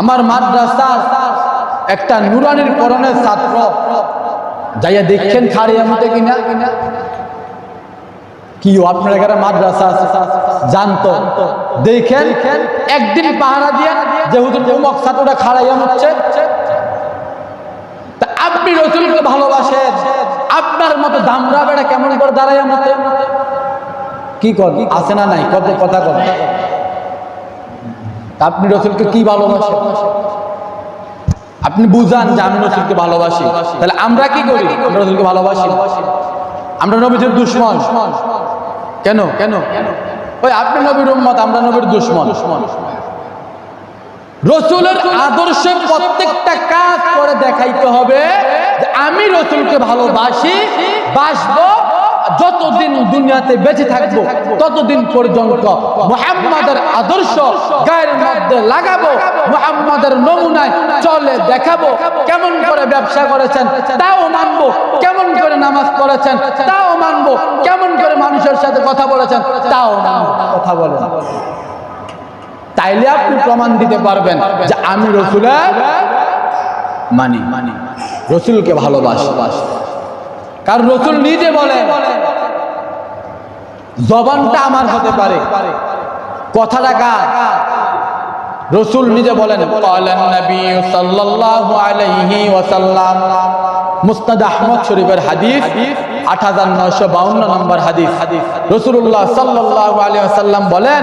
আমার মাদ্রাসার একটা নুরানির করণের ছাত্র যাইয়া দেখছেন খাড়িয়া মতে কিনা কি আপনার এখানে মাদ্রাসা জানতো দেখেন একদিন পাহারা দিয়ে যেহেতু অমুক ছাত্রটা খাড়াইয়া হচ্ছে, আপনি রসুলকে ভালোবাসেন, আপনার মতো দামরা বেড়া কেমন করে দাঁড়াইয়া মতে কি কর আছে না নাই কত কথা কর, আপনি রসুলকে কি ভালোবাসেন? আপনি বুঝান যে আমি রসুলকে ভালোবাসি, তাহলে আমরা কি করি? আমরা রসুলকে ভালোবাসি, আমরা নবীর দুশমন কেন? কেন ওই আপনি নবীর উম্মত, আমরা নবীর দুশমন। রসুলের আদর্শের প্রত্যেকটা কাজ করে দেখাইতে হবে যে আমি রসুলকে ভালোবাসি, বাসবো, যতদিন দুনিয়াতে বেঁচে থাকবো ততদিন পর্যন্ত মুহাম্মাদের আদর্শ গায়ের মধ্যে লাগাবো, মুহাম্মাদের নমুনায় চলে দেখাবো। কেমন করে ব্যবসা করেছেন তাও মানবো, কেমন করে নামাজ পড়েছেন তাও মানবো, কেমন করে মানুষের সাথে কথা বলেছেন তাও মানবো। কথা বলেন, তাইলে আপনি প্রমাণ দিতে পারবেন যে আমি রসুলের মানি, রসুলকে ভালোবাসি। কারণ রসুল নিজে বলেন জবানটা আমার হতে পারে, কথাটা কার? রসুল নিজে বলেন ক্বালান নবী সাল্লাল্লাহু আলাইহি ওয়াসাল্লাম, মুসনাদ আহমদ শরীফের হাদিস 8952 নম্বর হাদিস। রাসূলুল্লাহ সাল্লাল্লাহু আলাইহি ওয়াসাল্লাম বলেন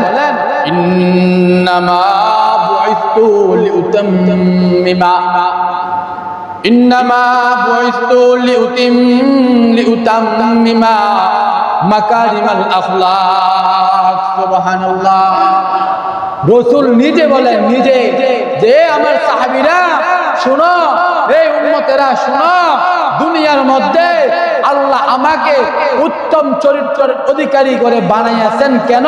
ইন্নামা বুইসতু লিউতাম্মিমা মাকারিমাল আখলাক। সুবহানাল্লাহ। রাসূল নিজে বলেন, নিজে যে আমার সাহাবীরা শোনো, এই উম্মতেরা শোনো, দুনিয়ার মধ্যে আল্লাহ আমাকে উত্তম চরিত্রের অধিকারী করে বানাইয়াছেন। কেন?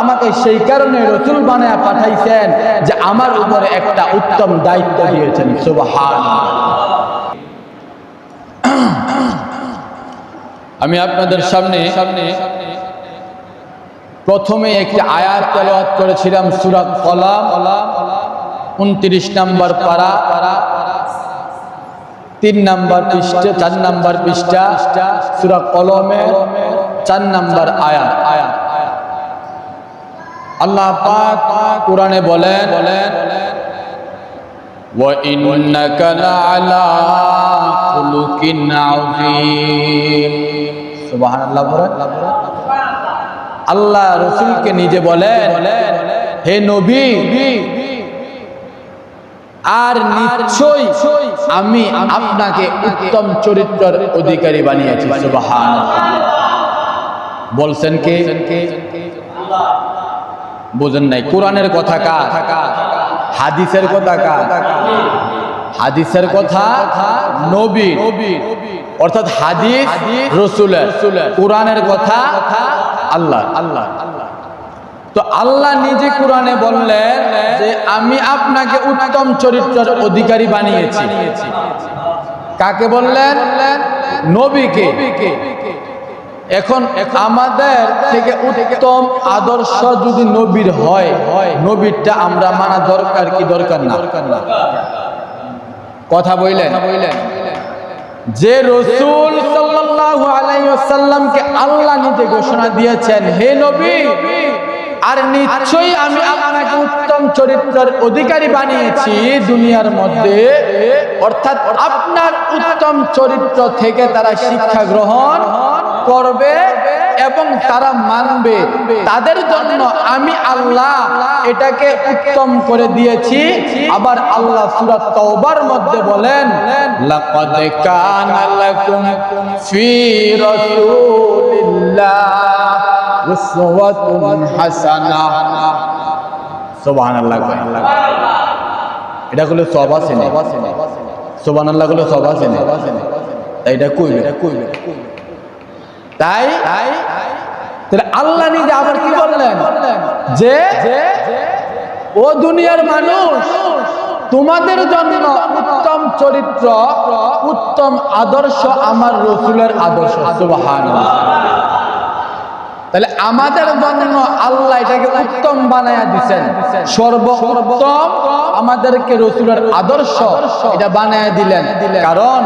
আমাকে সেই কারণে রাসূল বানায়া পাঠাইছেন যে আমার উপরে একটা উত্তম দায়িত্ব দিয়েছেন। সুবহানাল্লাহ। আমি আপনাদের সামনে প্রথমে একটি আয়াত তেলাওয়াত করেছিলাম, সূরা কলাম 29 নম্বর পারা 3 নম্বর পৃষ্ঠা 4 নম্বর পৃষ্ঠা, সূরা কলমের 4 নম্বর আয়াত। আল্লাহ পাক কোরআনে বলেন ওয়া ইন্নাকা লাআলা খুলুকিন আযীম। সুবহানাল্লাহ। আল্লাহ রাসূলকে নিজে বলেন হে নবী, আর নিশ্চয়ই আমি আপনাকে উত্তম চরিত্রের অধিকারী বানিয়েছি। সুবহানাল্লাহ। বলছেন কে? বুঝেন নাই? কোরআনের কথা কার? হাদিসের কথা কার? হাদিসের কথা নবী, অর্থাৎ হাদিস রাসূলের, কোরআনের কথা আল্লাহ। তো আল্লাহ নিজে কোরআনে বললেন যে আমি আপনাকে উত্তম চরিত্রের অধিকারী বানিয়েছি। কাকে বললেন? নবীকে। এখন আমাদের থেকে উত্তম আদর্শ যদি নবীর হয়, নবীরটা আমরা মানা দরকার কি দরকার না? কথা বললেন যে রাসূল সাল্লাল্লাহু আলাইহি ওয়াসাল্লামকে আল্লাহ নিজে ঘোষণা দিয়েছেন হে নবী, আর নিশ্চয়ই আমি আপনাকে উত্তম চরিত্রের অধিকারী বানিয়েছি দুনিয়ার মধ্যে, অর্থাৎ আপনার উত্তম চরিত্র থেকে তারা শিক্ষা গ্রহণ করবে এবং তারা মানবে। তাদের জন্য আমি আল্লাহ এটাকে উত্তম করে দিয়েছি। আবার আল্লাহ সূরা তাওবার মধ্যে বলেন লাকাদ কানা লাকুম ফি রাসূলিল্লাহ উসওয়াতুন হাসানাহ। সুবহানাল্লাহ। এটা হলো সওয়াব আছে না? সুবহানাল্লাহ হলো সওয়াব আছে না? তাই এটা কইবে। তাই তাহলে আল্লাহ নিজে আবার কি বললেন যে ও দুনিয়ার মানুষ, তোমাদের জন্য উত্তম চরিত্র, উত্তম আদর্শ আমার রাসূলের আদর্শ। সুবহানাল্লাহ। তাহলে আমাদের জন্য আল্লাহ এটাকে উত্তম বানায়া দিবেন, সর্বোত্তম আমাদেরকে রাসূলের আদর্শ এটা বানায়া দিলেন। কারণ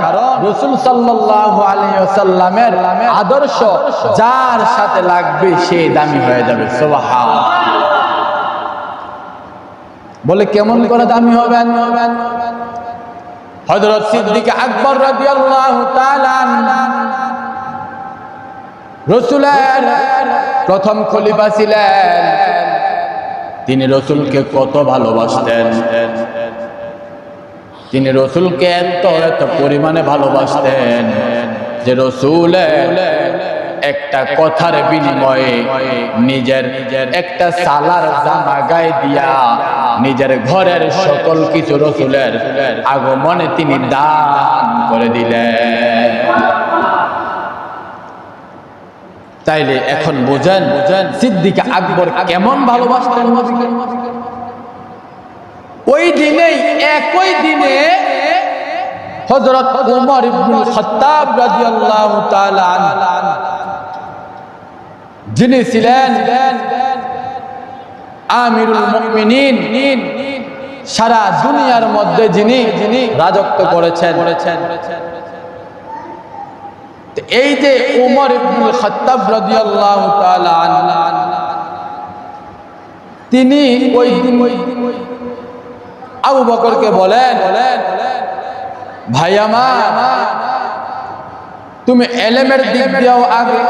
রাসূল সাল্লাল্লাহু আলাইহি ওয়াসাল্লামের আদর্শ যার সাথে লাগবে সে দামি হয়ে যাবে। সুবহানাল্লাহ। বলে কেমন করে দামি হবেন? হযরত সিদ্দিক আকবর রাদিয়াল্লাহু তাআলা রাসূলের প্রথম খলিফা ছিলেন। তিনি রাসূলকে কত ভালোবাসতেন, তিনি রাসূলকে এত পরিমাণে ভালোবাসতেন যে রাসূলের একটা কথার বিনিময়ে নিজের একটা সালার জামা গায়ে দিয়া নিজের ঘরের সকল কিছু রাসূলের আগমনে তিনি দান করে দিলেন। তাইলে এখন বোঝেন সিদ্দিক আকবর কেমন ভালোবাসতেন নবীকে। ওই দিনেই একই দিনে হযরত ওমর ইবনুল খাত্তাব রাদিয়াল্লাহু তাআলা আনহু, যিনি ছিলেন আমিরুল মুমিনিন, সারা দুনিয়ার মধ্যে যিনি রাজত্ব করেছেন, এই যে ওমর ইবনুল খাত্তাব রাদিয়াল্লাহু তাআলা আনহু, তিনি ওই দিন আবু বকরকে বলেন, ভাই আমার, তুমি ইলমের দিক দিয়েও আগে,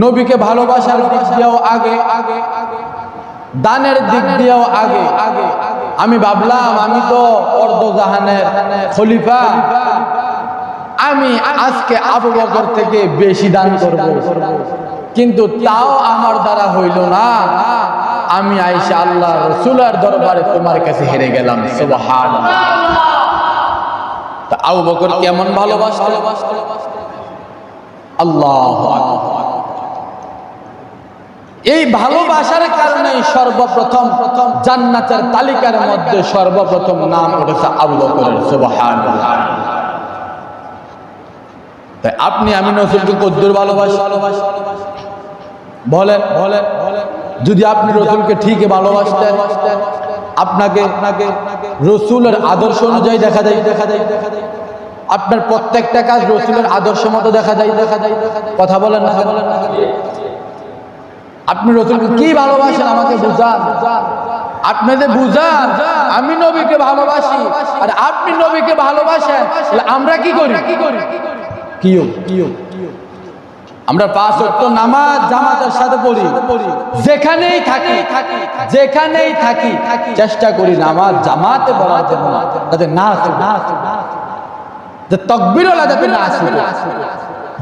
নবীকে ভালোবাসার দিক দিয়েও আগে, দানের দিক দিয়েও আগে। আমি ভাবলাম আমি তো অর্ধজাহানের খলিফা, আমি আজকে আবু বকর থেকে বেশি দান করব, কিন্তু তাও আমার দ্বারা হইল না। আমি আয়েশা আল্লাহ রাসূলের দরবারে তোমার কাছে হেরে গেলাম। সুবহানাল্লাহ। তা আবু বকর কেমন ভালোবাসতেন? আল্লাহু আকবার। এই ভালোবাসার কারণে সর্বপ্রথম জান্নাতের তালিকার মধ্যে সর্বপ্রথম নাম উঠেছে আবু বকরের। সুবহানাল্লাহ। তাই আপনি আমি রাসূলকে কদ্দুর ভালোবাসি? বলেন, যদি আপনি রাসূলকে ঠিকই ভালোবাসতেন, আপনাকে রাসূলের আদর্শ অনুযায়ী দেখা যায়, আপনার প্রত্যেকটা কাজ রাসূলের আদর্শ মতো দেখা যায়। কথা বলেন না? আপনি রাসূলকে কি ভালোবাসেন আমাকে বুঝান। আপনাদের বুঝান আমি নবীকে ভালোবাসি আর আপনি নবীকে ভালোবাসেন, আমরা কি করি? আমরা 5 ওয়াক্ত নামাজ জামাতের সাথে পড়ি, যেখানেই থাকি চেষ্টা করি নামাজ জামাতে পড়ার জন্য, যাতে না তাকবীরও যাতে না আসে।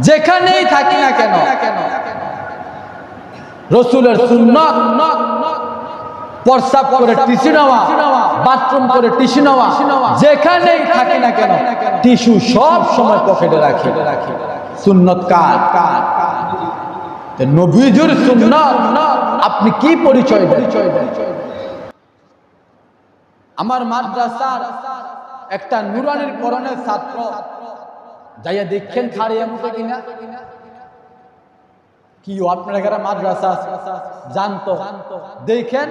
যেখানেই থাকি না কেন রাসূলের সুন্নাত, প্রস্রাব করে টিস্যু নেওয়া, বাথরুম করে টিস্যু নেওয়া, যেখানেই থাকি না কেন টিস্যু সব সময় পকেটে রাখি। সুন্নাত কার? নবীজির সুন্নাত আপনি কি পরিচয় দেন? আমার মাদ্রাসার একটা নুরানির কোরআনের ছাত্র যাইয়া দেখেন খাড়িয়া মুখে কিনা কি আপনারা যারা মাদ্রাসা জানতো দেখেন,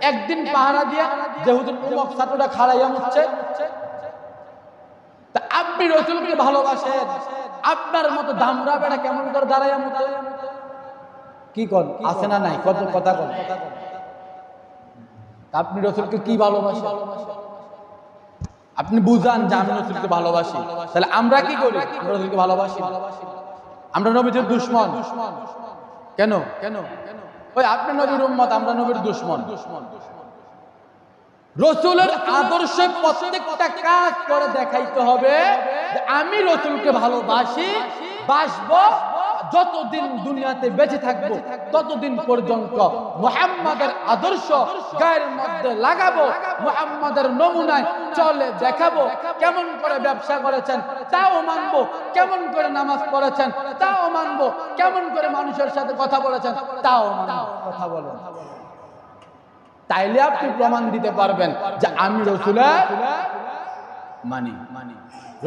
একদিন পাহারা দিয়া যে হুজুর অমুক ছাত্রটা খাড়াইয়া মুছছে, তা আপনি রাসূলকে ভালোবাসেন, আপনার মতো দামরা বেড়া কেমন করে দাঁড়াইয়া মুছে? কি কর আছে না নাই? কত কথা কর। আপনি রাসূলকে কি ভালোবাসেন? আপনি বুঝান যে আমি রাসূলকে ভালোবাসি। তাহলে আমরা কি করি? আমরা রাসূলকে ভালোবাসি, আমরা নবীর দুশমন। কেন? ওই আপনি নবীর উম্মত, আমরা নবীর দুশমন। রাসূলের আদর্শে প্রত্যেকটা কাজ করে দেখাইতে হবে যে আমি রাসূলকে ভালোবাসি, বাসবো, যতদিন দুনিয়াতে বেঁচে থাকবো ততদিন পর্যন্ত মুহাম্মাদের আদর্শ গায়ের মধ্যে লাগাবো, মুহাম্মাদের নমুনায় চলে দেখাবো। কেমন করে ব্যবসা করেছেন তাও মানবো, কেমন করে নামাজ পড়েছেন তাও মানবো, কেমন করে মানুষের সাথে কথা বলেছেন তাও মানবো। কথা বলেন, তাইলে আপনি প্রমাণ দিতে পারবেন যে আমি রাসূলের মানি,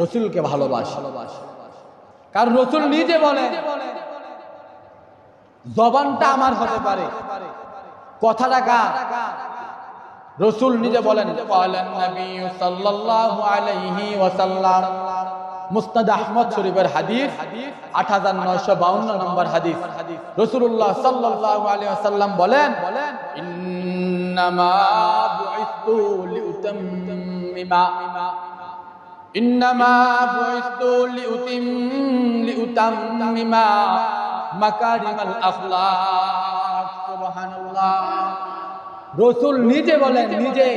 রাসূলকে ভালোবাসি। কারণ রাসূল নিজে বলে জবানটা আমার হতে পারে, কথাটা কার? রাসূল নিজে বলেন, ক্বালান নবী সাল্লাল্লাহু আলাইহি ওয়াসাল্লাম, মুসনাদ আহমদ শরীফের হাদিস 8952 নম্বর হাদিস। রাসূলুল্লাহ সাল্লাল্লাহু আলাইহি ওয়াসাল্লাম বলেন, ইন্নামা বুইসতু লিউতাম্মিমা মাকারিমাল আখলাক। সুবহানাল্লাহ। রাসূল নিজে বলেন, নিজে,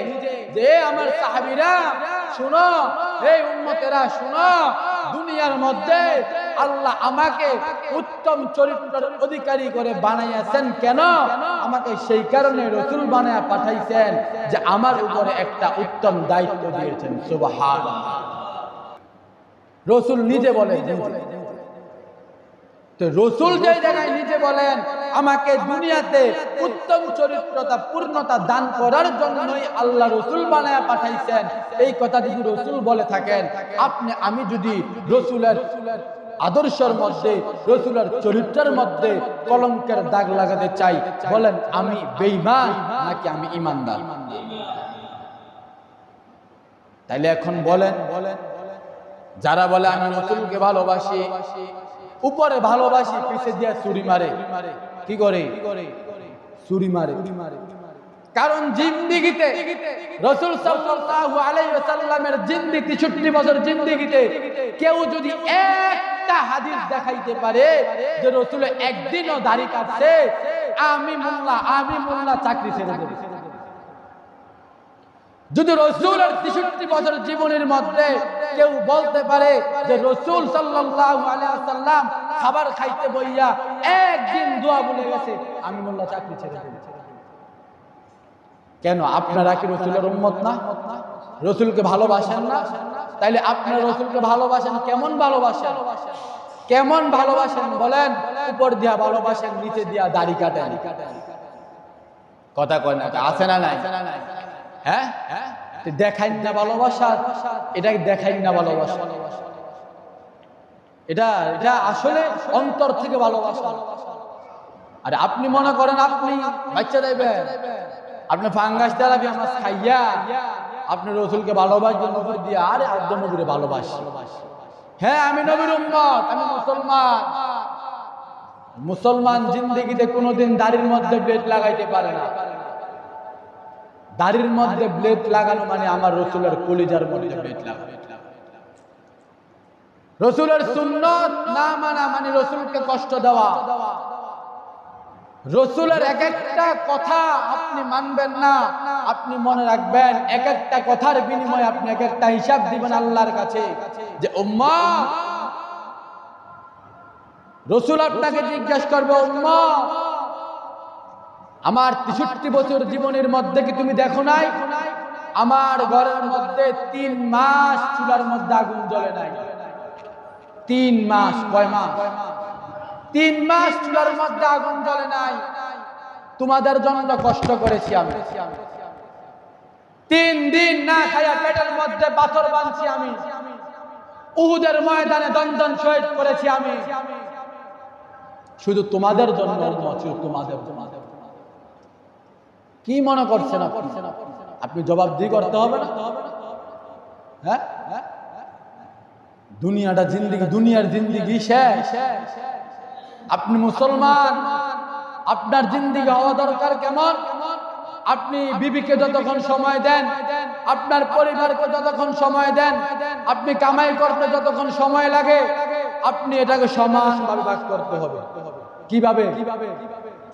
যে আমার সাহাবীরা শুনো, এই উম্মতেরা শুনো, দুনিয়ার মধ্যে আল্লাহ আমাকে উত্তম চরিত্রের অধিকারী করে বানাইয়াছেন। কেন? আমাকে সেই কারণে রাসূল বানায়া পাঠাইছেন যে আমার উপরে একটা উত্তম দায়িত্ব দিয়েছেন। সুবহানাল্লাহ। রাসূল নিজে বলেন। তো রাসূল যে জায়গায় নিজে বলেন আমাকে দুনিয়াতে উত্তম চরিত্রতা পূর্ণতা দান করার জন্যই আল্লাহ রাসূল বানায়া পাঠাইছেন, এই কথা যদি রাসূল বলে থাকেন, আমি যদি রাসূলের আদর্শের মধ্যে, রাসূলের চরিত্রের মধ্যে কলঙ্কের দাগ লাগাতে চাই, বলেন আমি বেঈমান নাকি আমি ঈমানদার? তাইলে এখন বলেন, যারা বলে আমি রাসূলকে ভালোবাসি, উপরে ভালোবাসি, পিছে দিয়া ছুরি মারে, কি করে? ছুরি মারে। কারণ জিন্দেগিতে রাসূল সাল্লাল্লাহু আলাইহি ওয়াসাল্লামের জিন্দেগি 63 বছর জিন্দেগিতে কেউ যদি একটা হাদিস দেখাইতে পারে যে রাসূল একদিনও দাড়ি কাটছে, আমি মোল্লা চাকরি ছেড়ে দেব। যদি রাসূলের 63 বছর জীবনের মধ্যে কেউ বলতে পারে যে রাসূল সাল্লাল্লাহু আলাইহি ওয়াসাল্লাম খাবার খাইতে বইয়া একদিন দোয়া বলে গেছে, আমি মোল্লা চাকরি ছেড়ে দেব। কেন? আপনারা কি রাসূলের উম্মত না? রাসূলকে ভালোবাসেন না? তাইলে আপনারা রাসূলকে ভালোবাসেন, কেমন ভালোবাসেন? কেমন ভালোবাসেন বলেন? উপর দিয়া ভালোবাসেন, নিচে দিয়া দাড়ি কাটেন। কথা কয় না? আছে না নাই? হ্যাঁ, দেখাই না ভালোবাসা, এটা দেখাই না ভালোবাসা, এটা আসলে অন্তর থেকে ভালোবাসা। আরে আপনি মনে করেন আপনি বাচ্চা দেবেন, আপনি ফাঙ্গাস তেলাপি মাছ খাইয়া আপনি রাসূলকে ভালোবাসবেন উপর দিয়ে, আরে আব্দুল নবীরে ভালোবাসি। হ্যাঁ, আমি নবীর উম্মত, আমি মুসলমান জিন্দেগিতে কোনোদিন দাড়ির মধ্যে ব্লেড লাগাইতে পারে না। দাড়ির মধ্যে ব্লেড লাগানো মানে আমার রাসূলের কলিজার মধ্যে ব্লেড লাগানো। রাসূলের সুন্নাত না মানা মানে রাসূলকে কষ্ট দেওয়া। রাসূলের এক একটা কথা আপনি মানবেন না, আপনি মনে রাখবেন এক একটা কথার বিনিময়ে আপনি এক একটা হিসাব দিবেন আল্লাহর কাছে, যে উম্মত, রাসূল আপনাকে জিজ্ঞেস করবে, উম্মত আমার 63 বছর জীবনের মধ্যে কি তুমি দেখো নাই আমার ঘরের মধ্যে 3 মাস চুলার মধ্যে আগুন জ্বলে নাই? 3 মাস। কয় মাস? 3 মাস চুলার মধ্যে আগুন জ্বলে নাই। তোমাদের জন্য কষ্ট করেছি আমি। 3 দিন না খায়া পেটের মধ্যে পাথর বাঁধছি আমি। উহুদের ময়দানে দন্দন শহীদ করেছি আমি। শুধু তোমাদের জন্য, তোমাদের। কি মনে করছেন আপনি? জবাবদিহি করতে হবে না? হ্যাঁ, দুনিয়াটা জিন্দেগি, দুনিয়ার জিন্দেগি শেষ। আপনি মুসলমান, আপনার জিন্দেগি হওয়া দরকার কেমন? আপনি বিবিকে যতক্ষণ সময় দেন, আপনার পরিবারকে যতক্ষণ সময় দেন, আপনি কামাই করতে যতক্ষণ সময় লাগে, আপনি এটাকে সমানভাবে ভাগ করতে হবে। কিভাবে?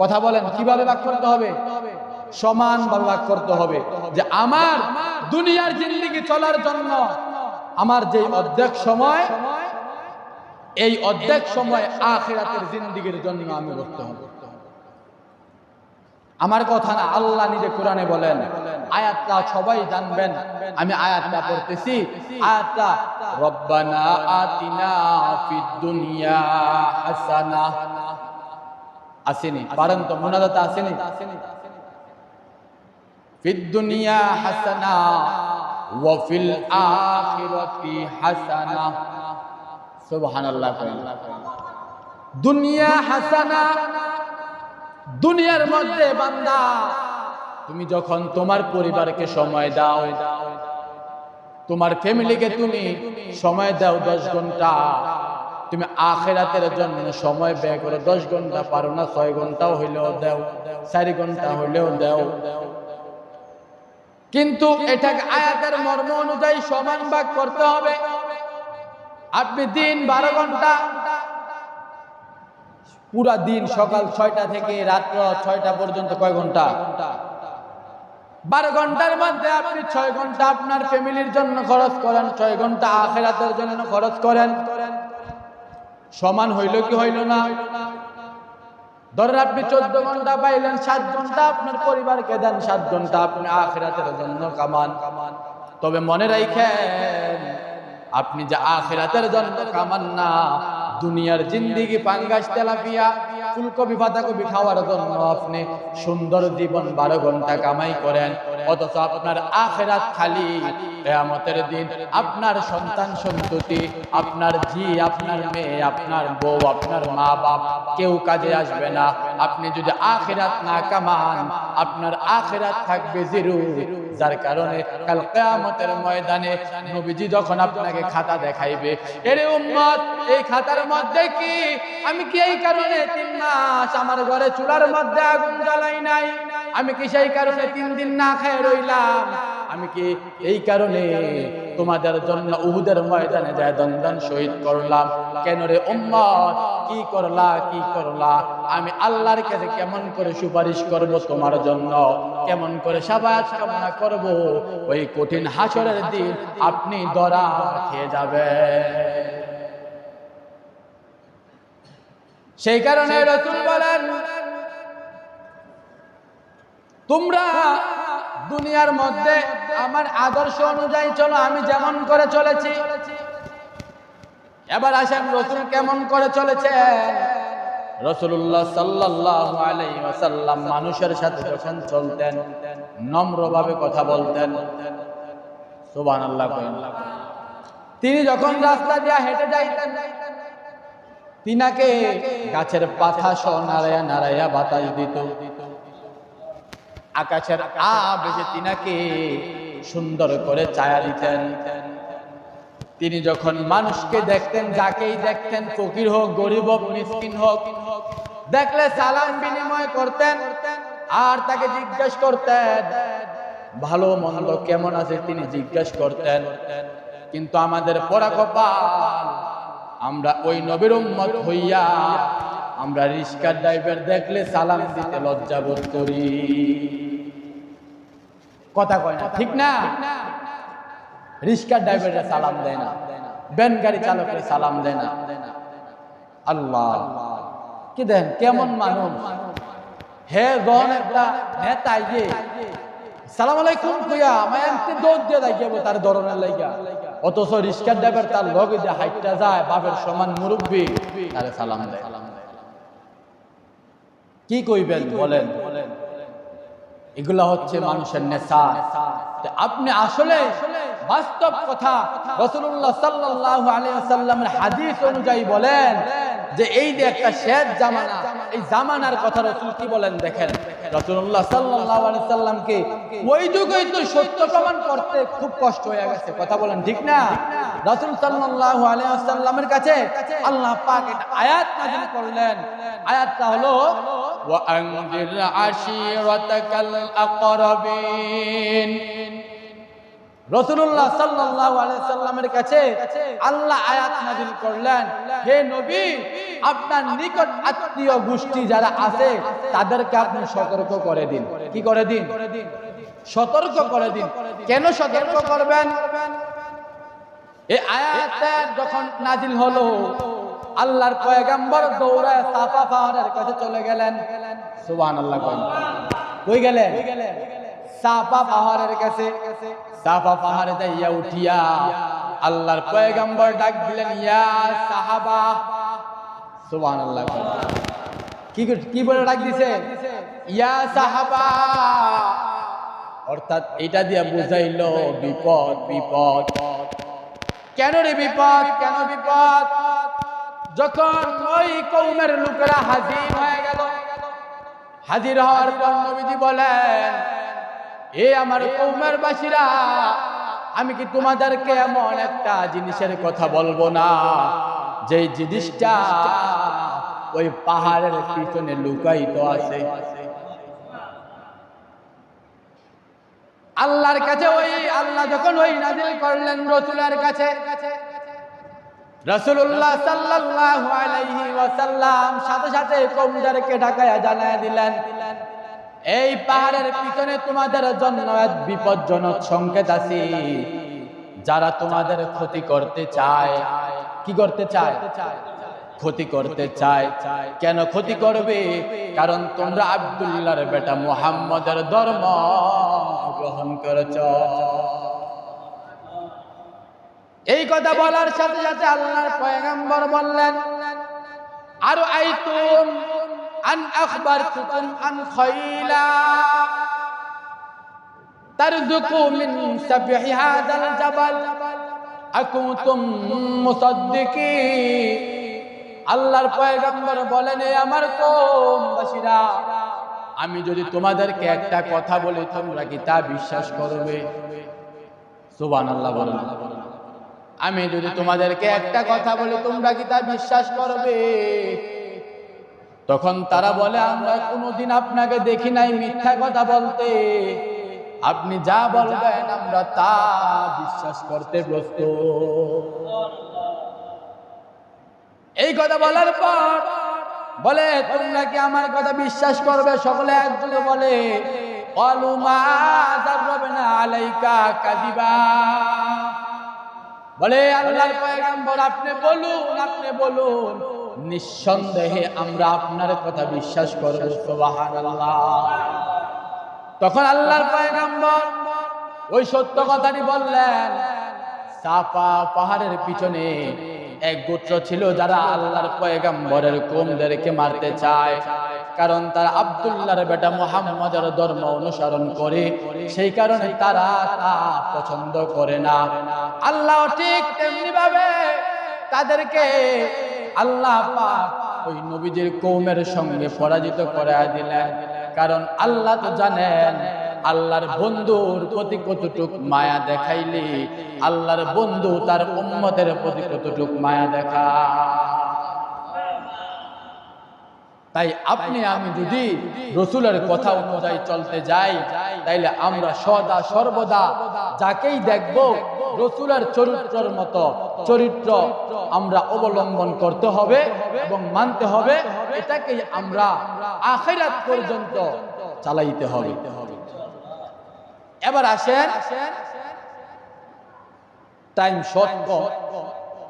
কথা বলেন, কিভাবে ভাগ করতে হবে? সমানভাবে ভাগ করতে হবে। যে আমার দুনিয়ার জিন্দেগি চলার জন্য আমার যে অর্ধেক সময়, এই অর্ধেক সময় আখিরাতের জিন্দেগির জন্য আমি করতে হবে। আমার কথা না, আল্লাহ নিজে কোরআনে বলেন। আয়াতটা সবাই জানবেন, আমি আয়াতটা পড়তেছি। আয়াতটা, রব্বানা আতিনা ফিদ দুনিয়া হাসানাহ। আসেনি? পারেন তো? মুনাজাতে আসেনি? ফিদ দুনিয়া হাসানাহ ওয়া ফিল আখিরাতি হাসানাহ। সুবহানাল্লাহ। দুনিয়া হাসানাহ, দুনিয়ার মধ্যে বান্দা তুমি যখন তোমার পরিবারকে সময় দাও, তোমার ফ্যামিলিকে তুমি সময় দাও 10 ঘন্টা, তুমি আখিরাতের জন্য সময় ব্যয় করো 10 ঘন্টা, পারো না 6 ঘন্টাও হইলেও দাও, 4 ঘন্টা হইলেও দাও। কিন্তু এটাকে আয়াতের মর্ম অনুযায়ী সমান ভাগ করতে হবে। আপনি দিন 12 ঘন্টা, পুরা দিন সকাল 6টা থেকে রাত্র 6টা পর্যন্ত কয় ঘন্টা? 12 ঘন্টার মধ্যে আপনি 6 ঘন্টা আপনার ফ্যামিলির জন্য খরচ করেন, 6 ঘন্টা আখিরাতের জন্য খরচ করেন, সমান হইল কি হইল না? ধরেন আপনি 14 ঘন্টা পাইলেন, 7 ঘন্টা আপনার পরিবারকে দেন, 7 ঘন্টা আপনি আখিরাতের জন্য কামান। তবে মনে রাখেন, আপনি যে আখিরাতের জন্য কামান না, দুনিয়ার জিন্দেগি পাঙ্গাস তেলাপিয়া ফুলকপি পাতাকপি খাওয়ার জন্য আপনি সুন্দর জীবন 12 ঘন্টা কামাই করেন, অথচ আপনার আখিরাত খালি কিয়ামতের দিন আপনার সন্তান সন্ততি, আপনার জি, আপনার মেয়ে, আপনার বউ, আপনার মা বাপ কেউ কাজে আসবে না। আপনি যদি আখিরাত না কামান, আপনার আখিরাত থাকবে জিরো। যার কারণে কাল কিয়ামতের ময়দানে নবীজি যখন আপনাকে খাতা দেখাইবে, এরে উম্মত এই খাতার মধ্যে কি আমি কি এই কারণে 3 মাস আমার ঘরে চুলার মধ্যে আগুন জ্বালাই নাই, আমি কি সেই কারণে 3 দিন না খেয়ে রইলাম, আমি কি এই কারণে তোমাদের জন্য উহুদের ময়দানে যায় দন্দন শহীদ করলাম, কেন রে উম্মত কি করলা কি করলা? আমি আল্লাহর কাছে কেমন করে সুপারিশ করব তোমার জন্য, কেমন করে শাফাআত কামনা করব? ওই কঠিন হাসরের দিন আপনি ধরা খেয়ে যাবেন। সেই কারণে রাসূল বলেন, তোমরা দুনিয়ার মধ্যে আমার আদর্শ অনুযায়ী চলো, আমি যেমন করে চলেছি। এবার আসেন রাসূল কেমন করে চলেছেন। রাসূলুল্লাহ সাল্লাল্লাহু আলাইহি ওয়াসাল্লাম মানুষের সাথে যখন চলতেন নম্রভাবে কথা বলতেন। সুবহানাল্লাহ। তিনি যখন রাস্তা দিয়ে হেঁটে যাইতেন, তিনাকে গাছের পাতা সহ নাড়াইয়া নাড়াইয়া বাতাস দিত, আকাশের আবেশে তিনাকে সুন্দর করে ছায়া দিতেন। তিনি যখন মানুষকে দেখতেন, যাকেই দেখতেন, ফকির হোক, গরিব হোক, মিসকিন হোক, দেখলে সালাম বিনিময় করতেন আর তাকে জিজ্ঞেস করতেন ভালো মন্দ কেমন আছে, তিনি জিজ্ঞেস করতেন। কিন্তু আমাদের পোড়া কপাল, আমরা ওই নবীর উম্মত হইয়া আমরা রিক্সার ড্রাইভার দেখলে সালাম দিতে লজ্জা বোধ করি। কথা কয় না, ঠিক না? রিক্সার ড্রাইভাররা সালাম দেয় না, ভ্যান গাড়ি চালকের সালাম দেয় না। আল্লাহ কি দেন কেমন মানুষ! হে জন একটা নেতা যে সালাম আলাইকুম কইয়া আমায় এমনি দৌড় দিয়ে যাইব তার ধরনের লাইগা, অথচ রিক্সার ড্রাইভার তার লগে যে হাইটটা যায়, বাপের সমান মুরব্বী, তারে সালাম দেয়। কি কইবেন বলেন? এগুলা হচ্ছে মানুষের নেশা। আপনি আসলে বাস্তব কথা রাসূলুল্লাহ সাল্লাল্লাহু আলাইহি ওয়াসাল্লামের হাদিস অনুযায়ী বলেন যে এই যে একটা শেষ জামানা, এই জামানার কথা রাসূল কি বলেন দেখেন। রাসূলুল্লাহ সাল্লাল্লাহু আলাইহি ওয়াসাল্লামকে ওই যুগেই তো সত্য প্রমাণ করতে খুব কষ্ট হয়ে গেছে, কথা বলেন ঠিক না? রাসূল সাল্লাল্লাহু আলাইহি ওয়াসাল্লামের কাছে আল্লাহ পাক একটা আয়াত নাযিল করলেন। আয়াতটা হলো ওয়া আনজির আশিরাতাকাল আকরাবিন। রাসূলুল্লাহ সাল্লাল্লাহু আলাইহি সাল্লামের কাছে আল্লাহ আয়াত নাযিল করলেন, হে নবী, আপনার নিকট আত্মীয় গোষ্ঠী যারা আছে তাদেরকে আপনি সতর্ক করে দিন। কি করে দিন? সতর্ক করে দিন। কেন সতর্ক করবেন? এই আয়াতটা যখন নাযিল হলো, আল্লাহর পয়গম্বর দৌড়ায় সাফা পাহাড়ের কাছে চলে গেলেন। সুবহানাল্লাহ। কই গেলেন? সাফা পাহাড়ের কাছে। সাফা পাহাড়ে যাইয়া উঠিয়া আল্লাহর পয়গম্বর ডাক দিলেন, ইয়া সাহাবা। সুবহানাল্লাহ। কি বলে ডাক দিছে? ইয়া সাহাবা। অর্থাৎ এটা দিয়া বুঝাইলো বিপদ বিপদ। কেন রে বিপদ? কেন বিপদ? যখন ওই কওমের লোকেরা হাজির হয়ে গেল, হাজির হওয়ার পর নবীজি বলেন, এ আমার কওমের বাসীরা, আমি কি তোমাদেরকে এমন একটা জিনিসের কথা বলবো না যে জিনিসটা ওই পাহাড়ের পিছনে লুকায়িত আছে। আল্লাহর কাছে ওই আল্লাহ যখন ওই নাযিল করলেন রাসূলের কাছে, রাসূলুল্লাহ সাল্লাল্লাহু আলাইহি ওয়াসাল্লাম সাথে সাথে কওমদেরকে ঢাকায়া জানায়া দিলেন, এই পাহাড়ের পিছনে তোমাদের জন্য এক বিপজ্জনক সংকেত আছে। যারা তোমাদের ক্ষতি করতে চায়, কি করতে চায়? ক্ষতি করতে চায়। কেন ক্ষতি করবে? কারণ তোমরা আব্দুল্লাহর বেটা মুহাম্মদের ধর্ম গ্রহণ করেছ। এই কথা বলার সাথে সাথে আল্লাহর পয়গম্বর বললেন, আর আইতুম আন আখবারতুকুম আন খাইলা তারযুকু মিন সাফহি হাযাল জাবাল আকুনতুম মুসাদ্দিকিন। আল্লাহর পয়গম্বর বলেন, এ আমার কওমবাসীরা, আমি যদি তোমাদেরকে একটা কথা বলি তোমরা কি তা বিশ্বাস করবে? সুবহানাল্লাহ বলেন। আমি যদি তোমাদেরকে একটা কথা বলি তোমরা কি তা বিশ্বাস করবে? তখন তারা বলে, আমরা কোনোদিন আপনাকে দেখি নাই মিথ্যা কথা বলতে, আপনি যা বলবেন আমরা তা বিশ্বাস করতে প্রস্তুত। এই কথা বলার পর বলে, তোমরা কি আমার কথা বিশ্বাস করবে? সকলে একযোগে বলে, ক্বালু মা যাররাবনা আলাইকা কাযিবা। বলে, আল্লাহর পয়গম্বর আপনি বলুন, নিঃসন্দেহে আমরা আপনার কথা বিশ্বাস করব। সুবহানাল্লাহ। তখন আল্লাহর পয়গম্বর ওই সত্য কথাটি বললেন। সাফা পাহাড়ের পিছনে এক গোত্র ছিল যারা আল্লাহর পয়গম্বরের কওমদেরকে মারতে চায়, কারণ তারা আব্দুল্লাহর বেটা মুহাম্মদের ধর্ম অনুসরণ করে, সেই কারণে তারা তা পছন্দ করে না। আল্লাহ ঠিক তেমনি ভাবে তাদেরকে আল্লাহ পাক ওই নবীজির কওমের সঙ্গে পরাজিত করে দিলেন। কারণ আল্লাহ তো জানেন আল্লাহর বন্ধুর প্রতি কতটুক মায়া দেখাইলে আল্লাহর বন্ধু তার উম্মতের প্রতি কতটুক মায়া দেখা। তাই আপনি আমি যদি রাসূলের কথা অনুযায়ী চলতে যাই, তাইলে আমরা সদা সর্বদা যাকেই দেখব রাসূলের চরিত্রের মতো চরিত্র আমরা অবলম্বন করতে হবে এবং মানতে হবে। এটাকেই আমরা আখিরাত পর্যন্ত চালাইতে হবে। এবার আসেন, টাইম শর্ট,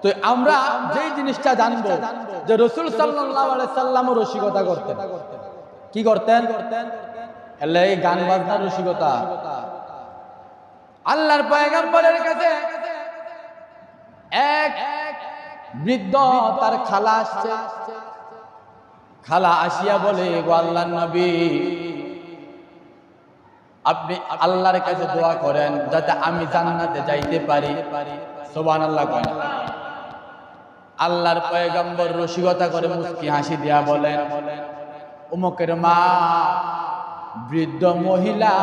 তো আমরা যেই জিনিসটা জানবো যে রাসূল সাল্লাল্লাহু আলাইহি সাল্লাম রসিকতা করতেন। কি করতেন? এই গান বাজনার রসিকতা। আল্লাহর পয়গম্বরের কাছে এক বৃদ্ধ তার খালা আসছে। খালা আসিয়া বলে, গো আল্লাহর নবী, আপনি আল্লাহর কাছে দোয়া করেন যাতে আমি জান্নাতে যাইতে পারি। সুবহানাল্লাহ। আল্লাহর পয়গম্বর রসিকতা করে মুস্কি হাসি দিয়া বলেন, উমকের মা বৃদ্ধ মহিলা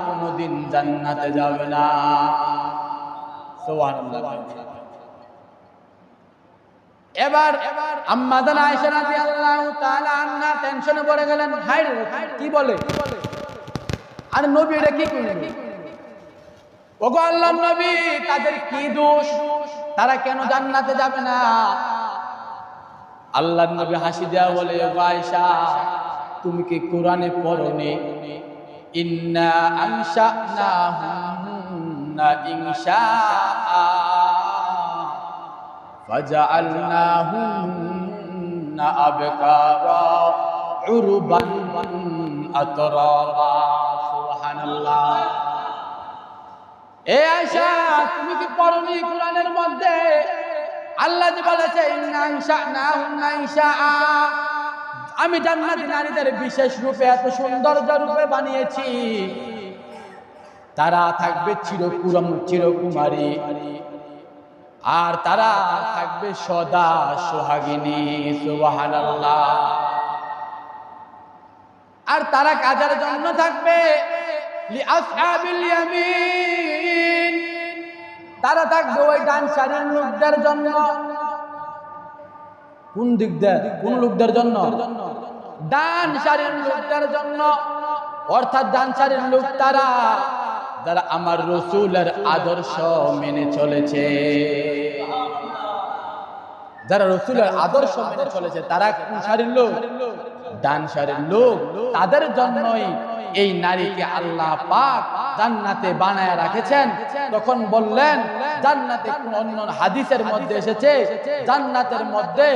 কোনদিন জান্নাতে যাবে না। সুবহানাল্লাহ। এবার আম্মা জান আয়েশা রাদিয়াল্লাহু তাআলা আনহা টেনশনে পড়ে গেলেন, হায় রে, কি বলে? আর নবী এটা কি করলেন? ওগো আল্লাহর নবী, তাদের কি দোষ? তারা কেন জান্নাতে যাবে না? আল্লাহর নবী হাসি দেয়া বলে, আয়েশা, তুমি কি কোরআনে পড়োনি? ইন্না আনশানাহুন্না ইনশাআ ফাজআলনাহুন্না আবকারা উরবান আতরাবা। সুবহানাল্লাহ। এ আয়েশা, তুমি কি পড়োনি কোরআনের মধ্যে আল্লাহ যে বলেছে ইন্না আনশানাহুন্না ইনশাআ, আমি জান্নাতি নারীদের বিশেষ রূপে এত সৌন্দর্য রূপে বানিয়েছি, তারা থাকবে চিরকুমারী, আর তারা থাকবে সদা সোহাগিনী। সুবহানাল্লাহ। আর তারা কাজের জন্য থাকবে লিআসহাবিল ইয়ামিন, তারা থাকবে ওই ডান সারির লোকদের জন্য। কোন দিক দিয়ে? কোন লোকদের জন্য? ডান সারির লোকদের জন্য। অর্থাৎ ডান সারির লোক তারা যারা আমার রাসূলের আদর্শ মেনে চলেছে, যারা রাসূলের আদর্শ মেনে চলেছে তারা কোন সারির লোক? ডান সারির লোক। তাদের জন্যই এই নারীকে আল্লাহ পাক জান্নাতে বানায় রেখেছেন। তখন বললেন জান্নাতে, কোন অন্য হাদিসের মধ্যে এসেছে জান্নাতের মধ্যে,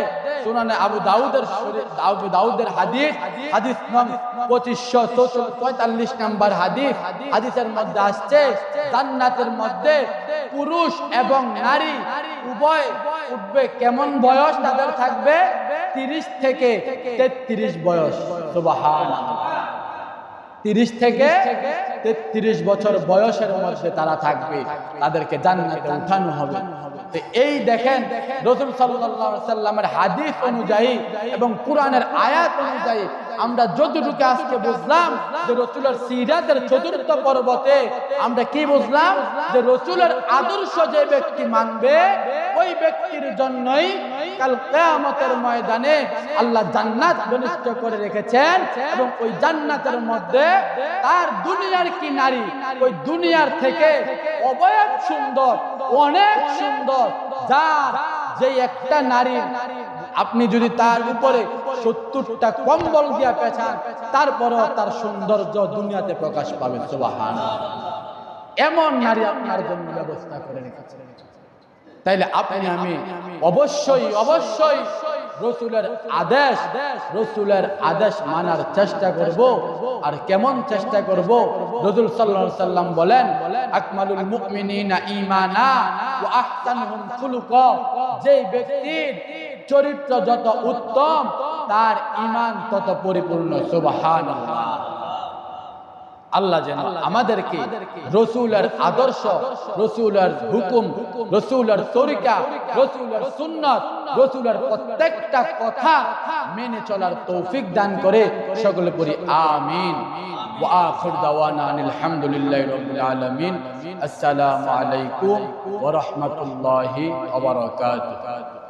সুনানে আবু দাউদের হাদিস, হাদিস নং 2545 নম্বর হাদিস, হাদিসের মধ্যে আসছে জান্নাতের মধ্যে পুরুষ এবং নারী উভয় উঠবে। কেমন বয়স তাদের থাকবে? 30 থেকে 33 বয়স। সুবহানাল্লাহ, 30 থেকে 33 বছর বয়সের মধ্যে তারা থাকবে, তাদেরকে জান্নাতে উঠানো হবে। তো এই দেখেন রাসূল সাল্লাল্লাহু আলাইহি সাল্লামের হাদিস অনুযায়ী এবং কোরআনের আয়াত অনুযায়ী আমরা যতটুকু আজকে বুঝলাম যে রাসূলের সিরাতের 4র্থ পর্বতে আমরা কি বুঝলাম? যে রাসূলের আদর্শ যে ব্যক্তি মানবে ওই ব্যক্তির জন্যই কাল কিয়ামতের ময়দানে আল্লাহ জান্নাত বনিষ্ঠ করে রেখেছেন। এবং ওই জান্নাতের মধ্যে তার দুনিয়ার কি নারী, ওই দুনিয়ার থেকে অবয়ব সুন্দর, অনেক সুন্দর, যার যে একটা নারী আপনি যদি তার উপরে 70টা কম্বল দিয়া পেছান তারপরেও তার সৌন্দর্য দুনিয়াতে প্রকাশ পাবে। সুবহানাল্লাহ, এমন নারী আপনার জন্য ব্যবস্থা করে রেখেছে। তাইলে আপনি আমি অবশ্যই অবশ্যই রাসূলের আদেশ মানার চেষ্টা করব। আর কেমন চেষ্টা করব? রাসূল সাল্লাল্লাহু আলাইহি সাল্লাম বলেন আকমালুল মুমিনিনা ঈমানা ওয়া আহসানুহুম খুলুকা, যে ব্যক্তির চরিত্র যত উত্তম তার ঈমান তত পরিপূর্ণ। সুবহানাল্লাহ। আল্লাহ যেন আমাদেরকে রাসূলের আদর্শ, রাসূলের হুকুম, রাসূলের তরিকা, রাসূলের সুন্নাত, রাসূলের প্রত্যেকটা কথা মেনে চলার তৌফিক দান করে। সকলে পড়ি আমিন। ওয়া আখির দাওয়ানা আনিল হামদুলিল্লাহি রাব্বিল আলামিন। আসসালামু আলাইকুম ওয়া রাহমাতুল্লাহি ওয়া বারাকাতুহু।